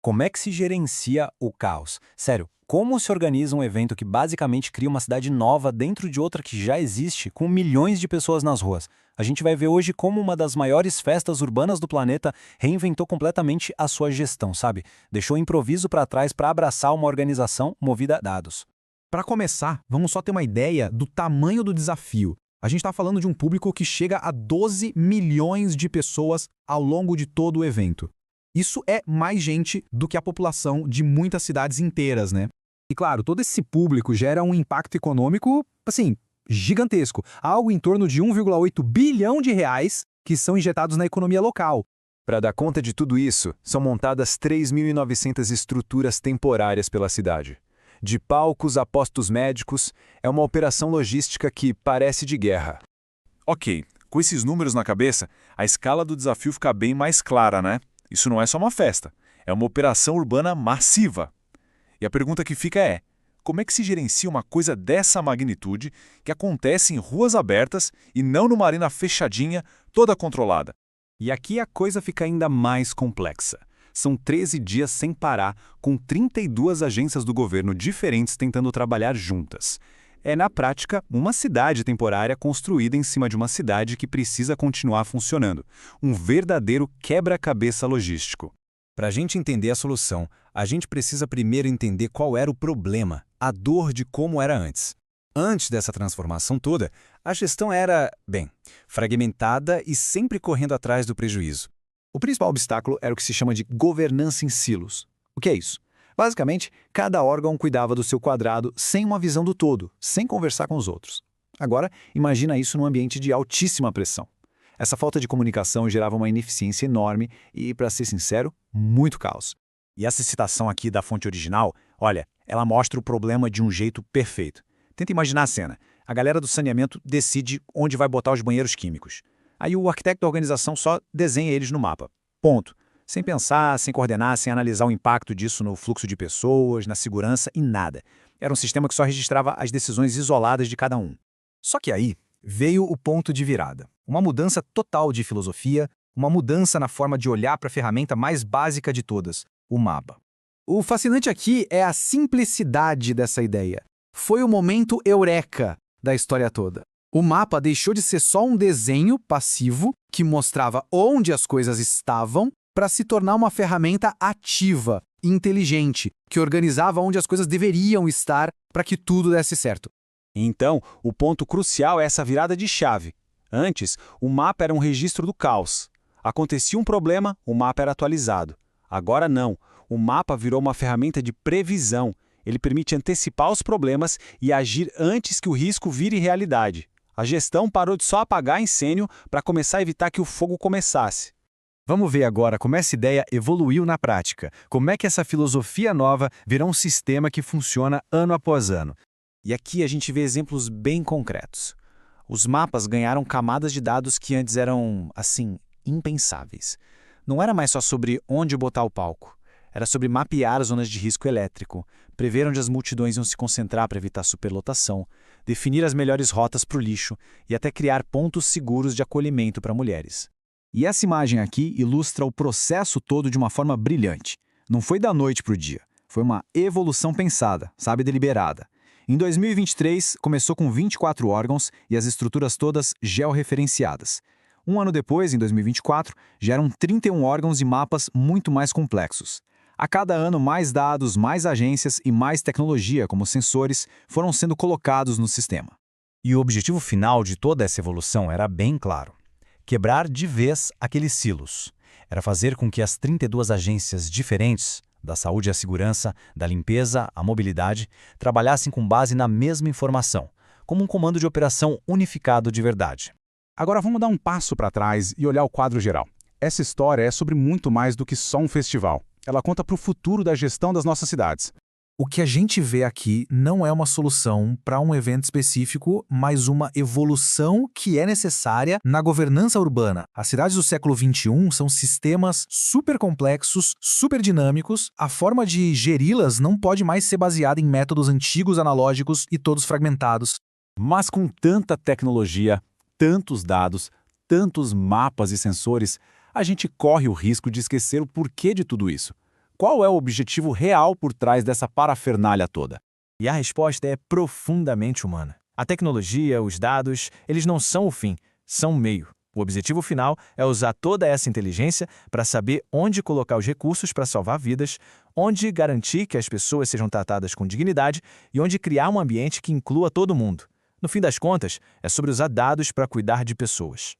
Como é que se gerencia o caos? Sério, como se organiza um evento que basicamente cria uma cidade nova dentro de outra que já existe, com milhões de pessoas nas ruas? A gente vai ver hoje como uma das maiores festas urbanas do planeta reinventou completamente a sua gestão, sabe? Deixou o improviso para trás para abraçar uma organização movida a dados. Para começar, vamos só ter uma ideia do tamanho do desafio. A gente está falando de um público que chega a 12 milhões de pessoas ao longo de todo o evento. Isso é mais gente do que a população de muitas cidades inteiras, né? E claro, todo esse público gera um impacto econômico, assim, gigantesco. Algo em torno de 1,8 bilhão de reais que são injetados na economia local. Para dar conta de tudo isso, são montadas 3.900 estruturas temporárias pela cidade. De palcos a postos médicos, é uma operação logística que parece de guerra. Ok, com esses números na cabeça, a escala do desafio fica bem mais clara, né? Isso não é só uma festa, é uma operação urbana massiva. E a pergunta que fica é, como é que se gerencia uma coisa dessa magnitude que acontece em ruas abertas e não numa arena fechadinha, toda controlada? E aqui a coisa fica ainda mais complexa. São 13 dias sem parar, com 32 agências do governo diferentes tentando trabalhar juntas. É, na prática, uma cidade temporária construída em cima de uma cidade que precisa continuar funcionando. Um verdadeiro quebra-cabeça logístico. Para a gente entender a solução, a gente precisa primeiro entender qual era o problema, a dor de como era antes. Antes dessa transformação toda, a gestão era, bem, fragmentada e sempre correndo atrás do prejuízo. O principal obstáculo era o que se chama de governança em silos. O que é isso? Basicamente, cada órgão cuidava do seu quadrado sem uma visão do todo, sem conversar com os outros. Agora, imagina isso num ambiente de altíssima pressão. Essa falta de comunicação gerava uma ineficiência enorme e, para ser sincero, muito caos. E essa citação aqui da fonte original, olha, ela mostra o problema de um jeito perfeito. Tenta imaginar a cena. A galera do saneamento decide onde vai botar os banheiros químicos. Aí o arquiteto da organização só desenha eles no mapa. Ponto. Sem pensar, sem coordenar, sem analisar o impacto disso no fluxo de pessoas, na segurança e nada. Era um sistema que só registrava as decisões isoladas de cada um. Só que aí veio o ponto de virada. Uma mudança total de filosofia, uma mudança na forma de olhar para a ferramenta mais básica de todas, o mapa. O fascinante aqui é a simplicidade dessa ideia. Foi o momento eureka da história toda. O mapa deixou de ser só um desenho passivo que mostrava onde as coisas estavam para se tornar uma ferramenta ativa, inteligente, que organizava onde as coisas deveriam estar para que tudo desse certo. Então, o ponto crucial é essa virada de chave. Antes, o mapa era um registro do caos. Acontecia um problema, o mapa era atualizado. Agora não, o mapa virou uma ferramenta de previsão. Ele permite antecipar os problemas e agir antes que o risco vire realidade. A gestão parou de só apagar incêndio para começar a evitar que o fogo começasse. Vamos ver agora como essa ideia evoluiu na prática, como é que essa filosofia nova virou um sistema que funciona ano após ano. E aqui a gente vê exemplos bem concretos. Os mapas ganharam camadas de dados que antes eram, assim, impensáveis. Não era mais só sobre onde botar o palco. Era sobre mapear zonas de risco elétrico, prever onde as multidões iam se concentrar para evitar superlotação, definir as melhores rotas para o lixo e até criar pontos seguros de acolhimento para mulheres. E essa imagem aqui ilustra o processo todo de uma forma brilhante. Não foi da noite para o dia. Foi uma evolução pensada, sabe, deliberada. Em 2023, começou com 24 órgãos e as estruturas todas georreferenciadas. Um ano depois, em 2024, já eram 31 órgãos e mapas muito mais complexos. A cada ano, mais dados, mais agências e mais tecnologia, como sensores, foram sendo colocados no sistema. E o objetivo final de toda essa evolução era bem claro. Quebrar de vez aqueles silos. Era fazer com que as 32 agências diferentes, da saúde e a segurança, da limpeza à mobilidade, trabalhassem com base na mesma informação, como um comando de operação unificado de verdade. Agora vamos dar um passo para trás e olhar o quadro geral. Essa história é sobre muito mais do que só um festival. Ela conta para o futuro da gestão das nossas cidades. O que a gente vê aqui não é uma solução para um evento específico, mas uma evolução que é necessária na governança urbana. As cidades do século XXI são sistemas super complexos, super dinâmicos. A forma de geri-las não pode mais ser baseada em métodos antigos, analógicos e todos fragmentados. Mas com tanta tecnologia, tantos dados, tantos mapas e sensores, a gente corre o risco de esquecer o porquê de tudo isso. Qual é o objetivo real por trás dessa parafernália toda? E a resposta é profundamente humana. A tecnologia, os dados, eles não são o fim, são o meio. O objetivo final é usar toda essa inteligência para saber onde colocar os recursos para salvar vidas, onde garantir que as pessoas sejam tratadas com dignidade e onde criar um ambiente que inclua todo mundo. No fim das contas, é sobre usar dados para cuidar de pessoas.